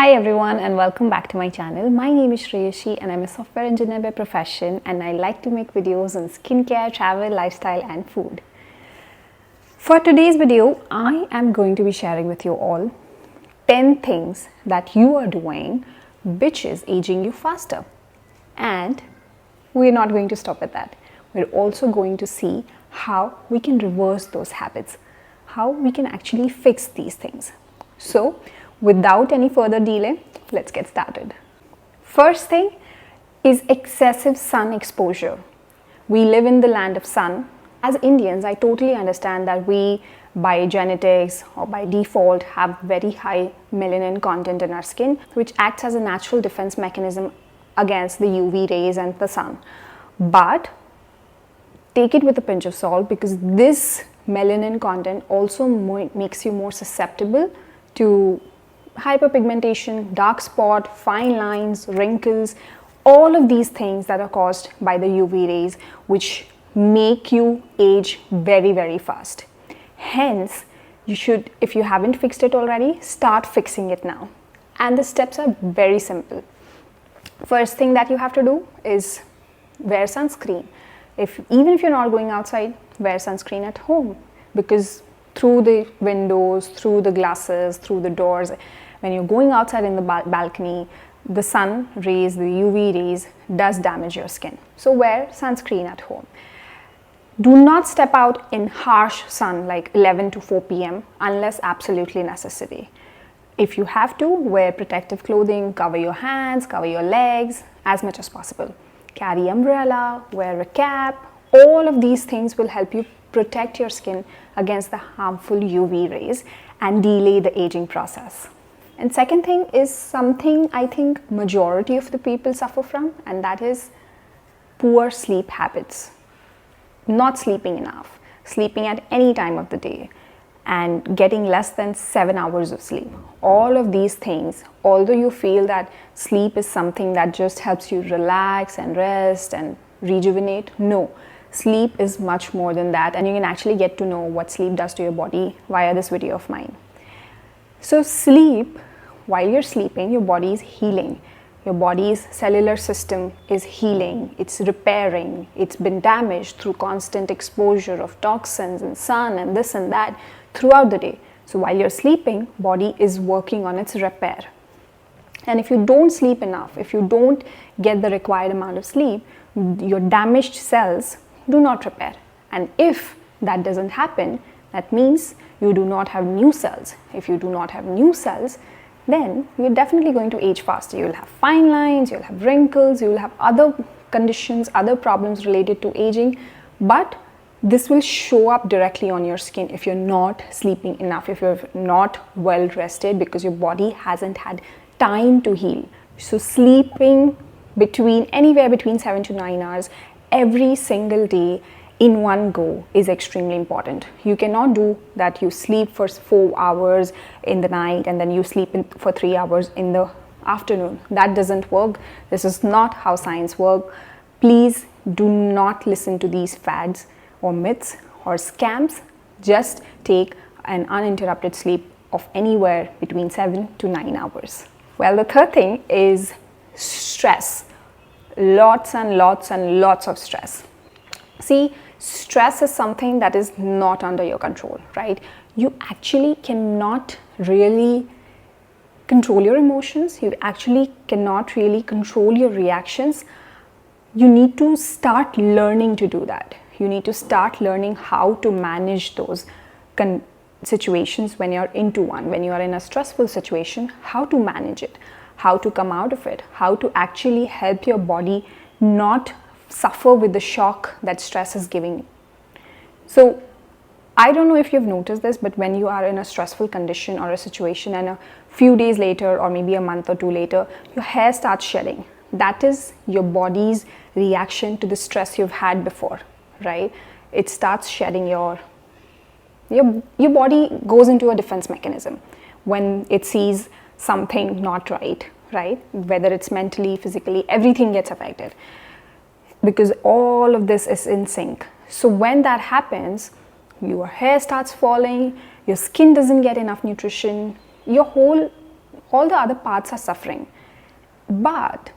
Hi everyone and welcome back to my channel. My name is Shreyashi and I'm a software engineer by profession, and I like to make videos on skincare, travel, lifestyle and food. For today's video, I am going to be sharing with you all 10 things that you are doing which is aging you faster. And we're not going to stop at that. We're also going to see how we can reverse those habits, how we can actually fix these things. So, without any further delay, let's get started. First thing is excessive sun exposure. We live in the land of sun. As Indians, I totally understand that we, by genetics or by default, have very high melanin content in our skin, which acts as a natural defense mechanism against the UV rays and the sun. But take it with a pinch of salt, because this melanin content also makes you more susceptible to hyperpigmentation, dark spot, fine lines, wrinkles, all of these things that are caused by the UV rays, which make you age very, very fast. Hence, you should, if you haven't fixed it already, start fixing it now. And the steps are very simple. First thing that you have to do is wear sunscreen. Even if you're not going outside, wear sunscreen at home, because through the windows, through the glasses, through the doors, when you're going outside in the balcony, the sun rays, the UV rays does damage your skin. So wear sunscreen at home. Do not step out in harsh sun like 11 to 4 p.m. unless absolutely necessary. If you have to, wear protective clothing, cover your hands, cover your legs as much as possible. Carry umbrella, wear a cap. All of these things will help you protect your skin against the harmful UV rays and delay the aging process. And second thing is something I think majority of the people suffer from, and that is poor sleep habits. Not sleeping enough, sleeping at any time of the day, and getting less than 7 hours of sleep. All of these things, although you feel that sleep is something that just helps you relax and rest and rejuvenate, no. Sleep is much more than that, and you can actually get to know what sleep does to your body via this video of mine. So sleep, while you're sleeping, your body is healing. Your body's cellular system is healing, it's repairing, it's been damaged through constant exposure of toxins and sun and this and that throughout the day. So while you're sleeping, body is working on its repair. And if you don't sleep enough, if you don't get the required amount of sleep, your damaged cells do not repair. And if that doesn't happen, that means you do not have new cells. If you do not have new cells, then you're definitely going to age faster. You'll have fine lines, you'll have wrinkles, you'll have other conditions, other problems related to aging, but this will show up directly on your skin if you're not sleeping enough, if you're not well rested, because your body hasn't had time to heal. So sleeping anywhere between 7 to 9 hours every single day in one go is extremely important. You cannot do that you sleep for 4 hours in the night and then you sleep for 3 hours in the afternoon. That doesn't work. This is not how science works. Please do not listen to these fads or myths or scams. Just take an uninterrupted sleep of anywhere between 7 to 9 hours. Well, the third thing is stress. Lots and lots and lots of stress. See, stress is something that is not under your control, right? You actually cannot really control your emotions. You actually cannot really control your reactions. You need to start learning to do that. You need to start learning how to manage those situations when you're into one. When you are in a stressful situation, how to manage it, how to come out of it, how to actually help your body not suffer with the shock that stress is giving. So I don't know if you've noticed this, but when you are in a stressful condition or a situation and a few days later or maybe a month or two later, your hair starts shedding. That is your body's reaction to the stress you've had before, right? It starts shedding. Your body goes into a defense mechanism when it sees something not right? Whether it's mentally, physically, everything gets affected, because all of this is in sync. So when that happens, your hair starts falling, your skin doesn't get enough nutrition, your whole all the other parts are suffering. But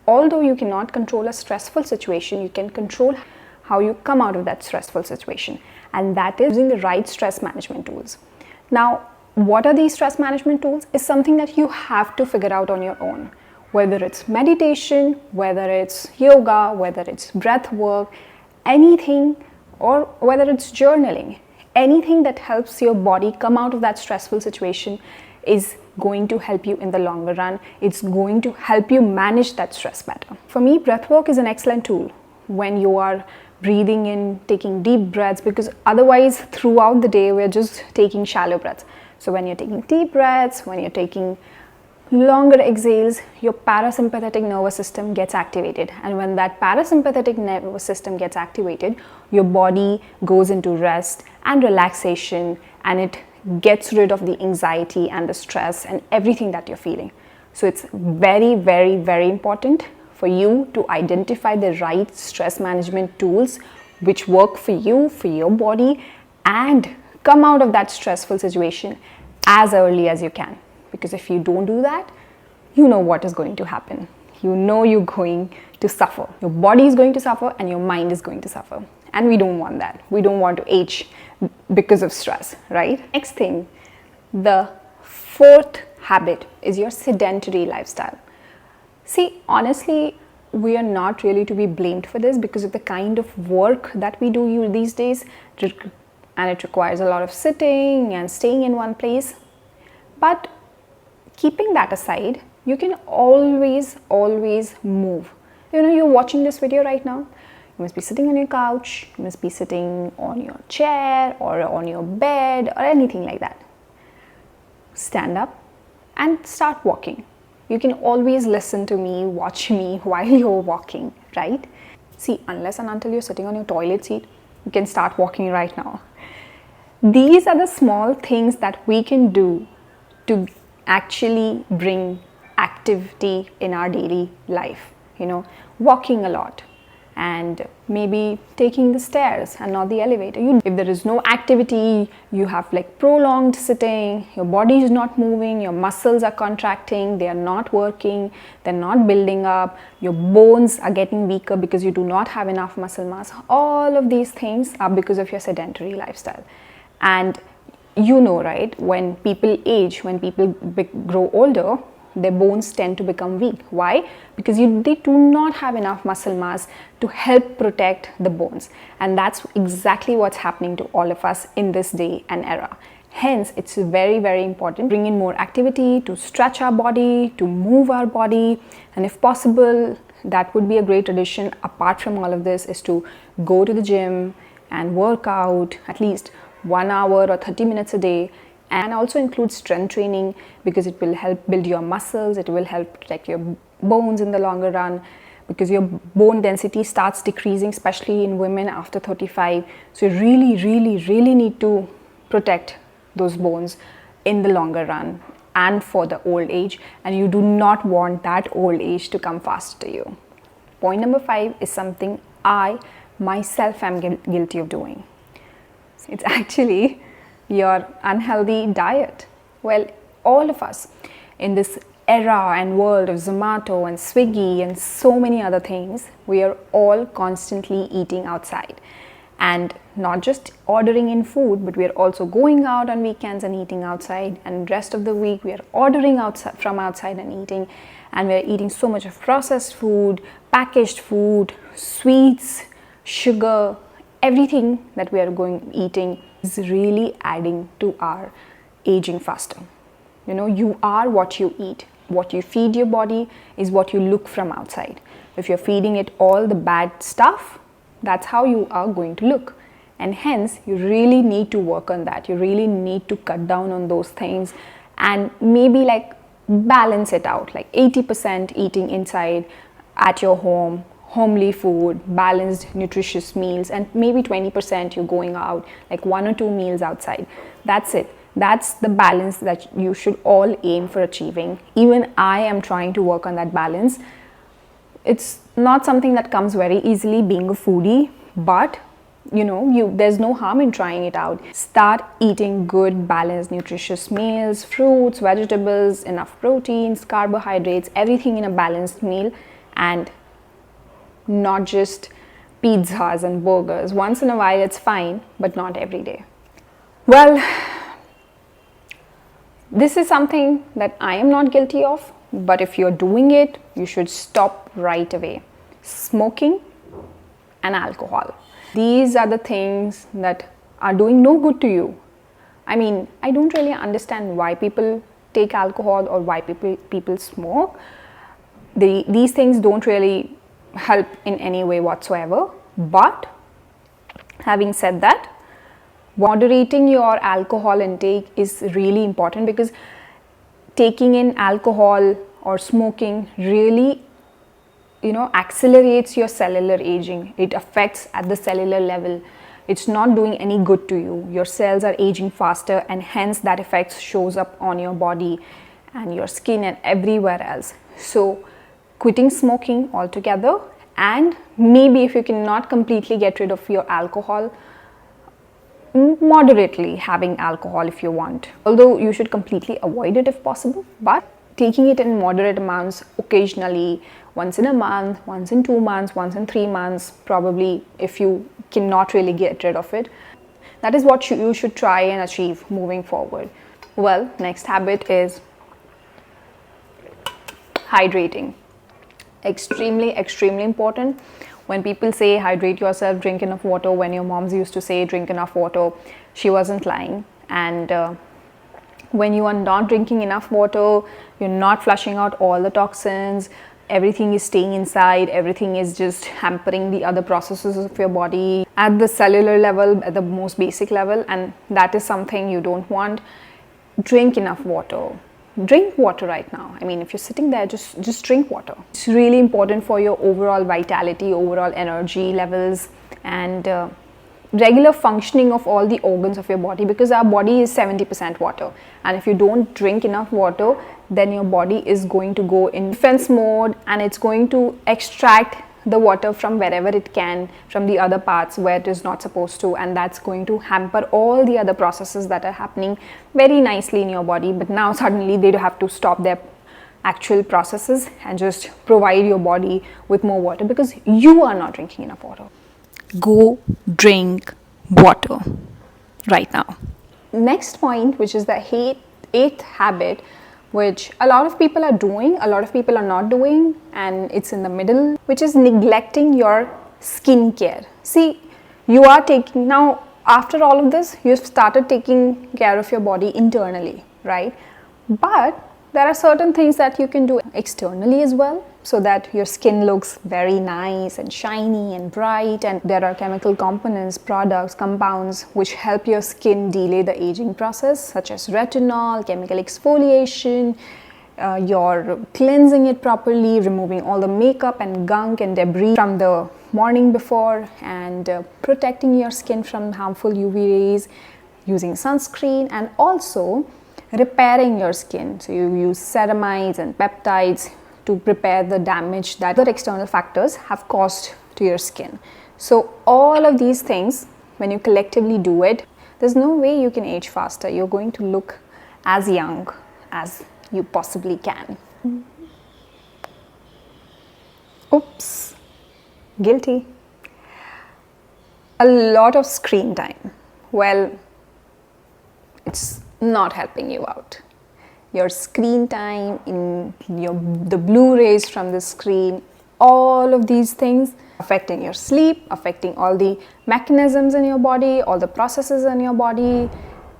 although you cannot control a stressful situation, you can control how you come out of that stressful situation, and that is using the right stress management tools. Now, what are these stress management tools is something that you have to figure out on your own. Whether it's meditation, whether it's yoga, whether it's breath work, anything, or whether it's journaling, anything that helps your body come out of that stressful situation is going to help you in the longer run. It's going to help you manage that stress better. For me, breath work is an excellent tool when you are breathing in, taking deep breaths, because otherwise throughout the day we're just taking shallow breaths. So when you're taking deep breaths, when you're taking longer exhales, your parasympathetic nervous system gets activated, and when that parasympathetic nervous system gets activated, your body goes into rest and relaxation, and it gets rid of the anxiety and the stress and everything that you're feeling. So it's very, very, very important for you to identify the right stress management tools which work for you, for your body, and come out of that stressful situation as early as you can. Because if you don't do that, you know what is going to happen. You know you're going to suffer. Your body is going to suffer and your mind is going to suffer. And we don't want that. We don't want to age because of stress, right? Next thing, the fourth habit is your sedentary lifestyle. See, honestly, we are not really to be blamed for this because of the kind of work that we do these days, and it requires a lot of sitting and staying in one place. But keeping that aside, you can always move. You know, you're watching this video right now. You must be sitting on your couch, you must be sitting on your chair or on your bed or anything like that. Stand up and start walking. You can always listen to me, watch me while you're walking, right? See, unless and until you're sitting on your toilet seat, you can start walking right now. These are the small things that we can do to actually bring activity in our daily life. You know, walking a lot and maybe taking the stairs and not the elevator. If there is no activity, you have like prolonged sitting, your body is not moving, your muscles are contracting, they are not working, they're not building up, your bones are getting weaker because you do not have enough muscle mass. All of these things are because of your sedentary lifestyle. And you know, right, when people age, when people grow older, their bones tend to become weak. Why? Because they do not have enough muscle mass to help protect the bones. And that's exactly what's happening to all of us in this day and era. Hence, it's very, very important to bring in more activity, to stretch our body, to move our body. And if possible, that would be a great addition. Apart from all of this, is to go to the gym and work out at least 1 hour or 30 minutes a day, and also include strength training because it will help build your muscles, it will help protect your bones in the longer run, because your bone density starts decreasing, especially in women after 35. So you really need to protect those bones in the longer run and for the old age, and you do not want that old age to come fast to you. Point number 5 is something I myself am guilty of doing. It's actually your unhealthy diet. Well, all of us in this era and world of Zomato and Swiggy and so many other things, we are all constantly eating outside. And not just ordering in food, but we are also going out on weekends and eating outside, and rest of the week we are ordering outside from outside and eating, and we are eating so much of processed food, packaged food, sweets, sugar. Everything that we are eating is really adding to our aging faster. You know, you are what you eat. What you feed your body is what you look from outside. If you're feeding it all the bad stuff, that's how you are going to look. And hence, you really need to work on that. You really need to cut down on those things and maybe like balance it out, like 80% eating inside at your home, homely food, balanced, nutritious meals, and maybe 20% you're going out, like 1 or 2 meals outside. That's it. That's the balance that you should all aim for achieving. Even I am trying to work on that balance. It's not something that comes very easily being a foodie, but there's no harm in trying it out. Start eating good, balanced, nutritious meals, fruits, vegetables, enough proteins, carbohydrates, everything in a balanced meal, and not just pizzas and burgers. Once in a while it's fine, but not every day. Well, this is something that I am not guilty of, but if you're doing it, you should stop right away. Smoking and alcohol. These are the things that are doing no good to you. I mean, I don't really understand why people take alcohol or why people smoke. These things don't really help in any way whatsoever. But having said that, moderating your alcohol intake is really important, because taking in alcohol or smoking really accelerates your cellular aging. It affects at the cellular level. It's not doing any good to you. Your cells are aging faster, and hence that effect shows up on your body and your skin and everywhere else. So quitting smoking altogether, and maybe if you cannot completely get rid of your alcohol, moderately having alcohol if you want. Although you should completely avoid it if possible, but taking it in moderate amounts occasionally, once in a month, once in 2 months, once in 3 months, probably, if you cannot really get rid of it. That is what you should try and achieve moving forward. Well, next habit is hydrating. Extremely important. When people say hydrate yourself, drink enough water, when your moms used to say drink enough water, she wasn't lying. And when you are not drinking enough water, you're not flushing out all the toxins, everything is staying inside, everything is just hampering the other processes of your body at the cellular level, at the most basic level, and that is something you don't want. Drink enough water. Drink water right now. I mean, if you're sitting there, just drink water. It's really important for your overall vitality, overall energy levels, and regular functioning of all the organs of your body, because our body is 70% water, and if you don't drink enough water, then your body is going to go in defense mode, and it's going to extract the water from wherever it can, from the other parts where it is not supposed to, and that's going to hamper all the other processes that are happening very nicely in your body. But now suddenly they have to stop their actual processes and just provide your body with more water because you are not drinking enough water. Go drink water right now. Next point, which is the eighth habit, which a lot of people are doing, a lot of people are not doing, and it's in the middle, which is neglecting your skincare. See, you are taking, now after all of this, you've started taking care of your body internally, right? But there are certain things that you can do externally as well, so that your skin looks very nice and shiny and bright, and there are chemical components, products, compounds which help your skin delay the aging process, such as retinol, chemical exfoliation, you're cleansing it properly, removing all the makeup and gunk and debris from the morning before, and protecting your skin from harmful UV rays, using sunscreen, and also repairing your skin. So you use ceramides and peptides to repair the damage that other external factors have caused to your skin. So all of these things, when you collectively do it, there's no way you can age faster. You're going to look as young as you possibly can. Oops, guilty. A lot of screen time. Well, it's not helping you out. Your screen time, the blue rays from the screen, all of these things affecting your sleep, affecting all the mechanisms in your body, all the processes in your body,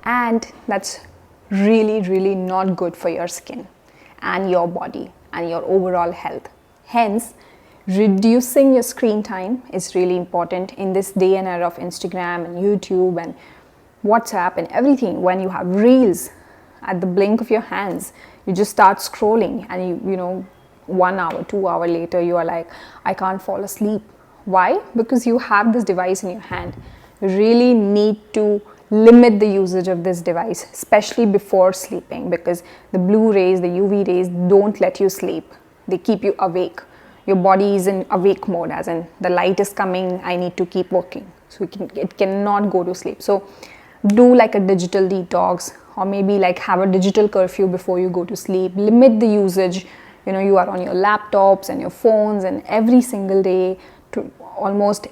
and that's really not good for your skin and your body and your overall health. Hence, reducing your screen time is really important in this day and era of Instagram and YouTube and WhatsApp and everything. When you have reels at the blink of your hands, you just start scrolling, and you know 1 hour, 2 hours later, you are like, I can't fall asleep. Why? Because you have this device in your hand. You really need to limit the usage of this device, especially before sleeping, because the blue rays, the UV rays don't let you sleep. They keep you awake. Your body is in awake mode, as in the light is coming, I need to keep working. so it cannot go to sleep. So do like a digital detox, or maybe like have a digital curfew before you go to sleep. Limit the usage. You are on your laptops and your phones, and every single day, to almost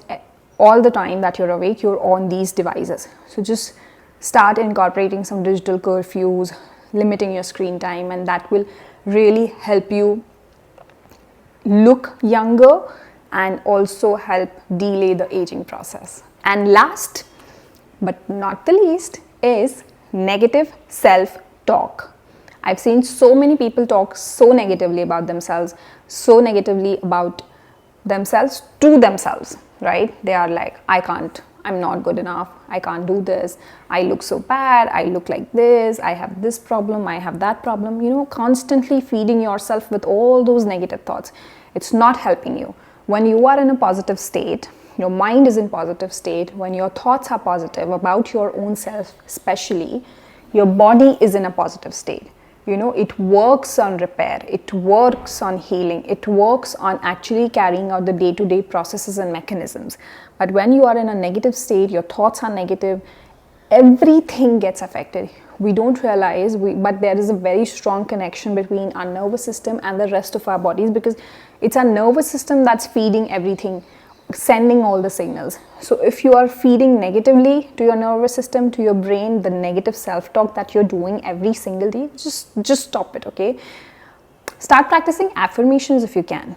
all the time that you're awake, you're on these devices. So just start incorporating some digital curfews, limiting your screen time, and that will really help you look younger and also help delay the aging process. And last but not the least is negative self-talk. I've seen so many people talk so negatively about themselves, so negatively about themselves to themselves, right? They are like, I can't, I'm not good enough, I can't do this, I look so bad, I look like this, I have this problem, I have that problem. Constantly feeding yourself with all those negative thoughts. It's not helping you. When you are in a positive state, your mind is in positive state, when your thoughts are positive about your own self especially, your body is in a positive state. It works on repair, it works on healing, it works on actually carrying out the day-to-day processes and mechanisms. But when you are in a negative state, your thoughts are negative, everything gets affected. We don't realize, but there is a very strong connection between our nervous system and the rest of our bodies, because it's our nervous system that's feeding everything, sending all the signals. So if you are feeding negatively to your nervous system, to your brain, the negative self-talk that you're doing every single day, just stop it, okay? Start practicing affirmations if you can.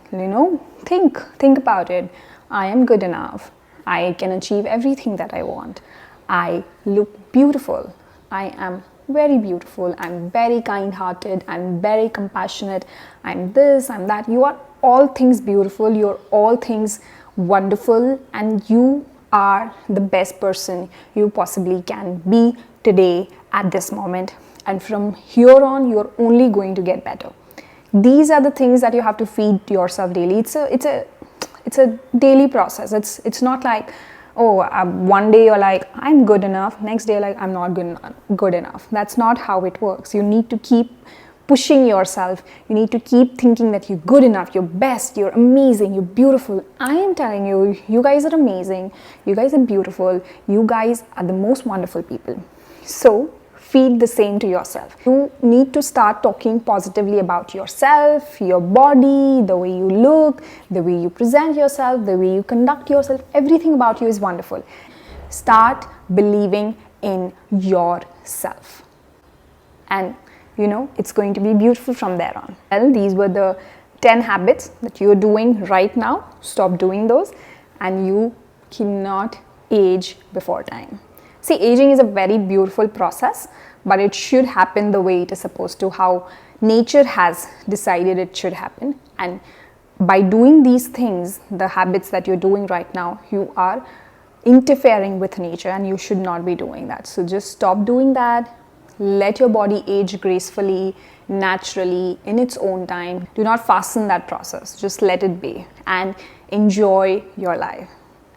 Think about it. I am good enough. I can achieve everything that I want. I look beautiful. I am very beautiful. I'm very kind-hearted. I'm very compassionate. I'm this, I'm that. You are all things beautiful. You're all things wonderful, and you are the best person you possibly can be today at this moment, and from here on you're only going to get better. These are the things that you have to feed yourself daily. It's a daily process. It's not like, one day you're like, I'm good enough, next day like, I'm not good enough. That's not how it works. You need to keep pushing yourself. You need to keep thinking that you're good enough, you're best, you're amazing, you're beautiful. I am telling you, you guys are amazing, you guys are beautiful, you guys are the most wonderful people. So feed the same to yourself. You need to start talking positively about yourself, your body, the way you look, the way you present yourself, the way you conduct yourself. Everything about you is wonderful. Start believing in yourself, and it's going to be beautiful from there on. Well, these were the 10 habits that you're doing right now. Stop doing those, and you cannot age before time. See, aging is a very beautiful process, but it should happen the way it is supposed to, how nature has decided it should happen. And by doing these things, the habits that you're doing right now, you are interfering with nature, and you should not be doing that. So just stop doing that. Let your body age gracefully, naturally, in its own time. Do not fasten that process. Just let it be and enjoy your life.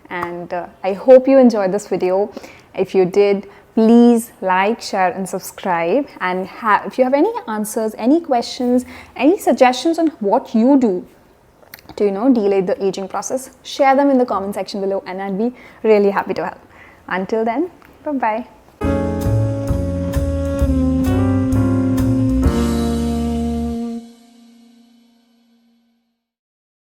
And I hope you enjoyed this video. If you did, please like, share and subscribe. And if you have any answers, any questions, any suggestions on what you do to delay the aging process, share them in the comment section below, and I'd be really happy to help. Until then, bye-bye.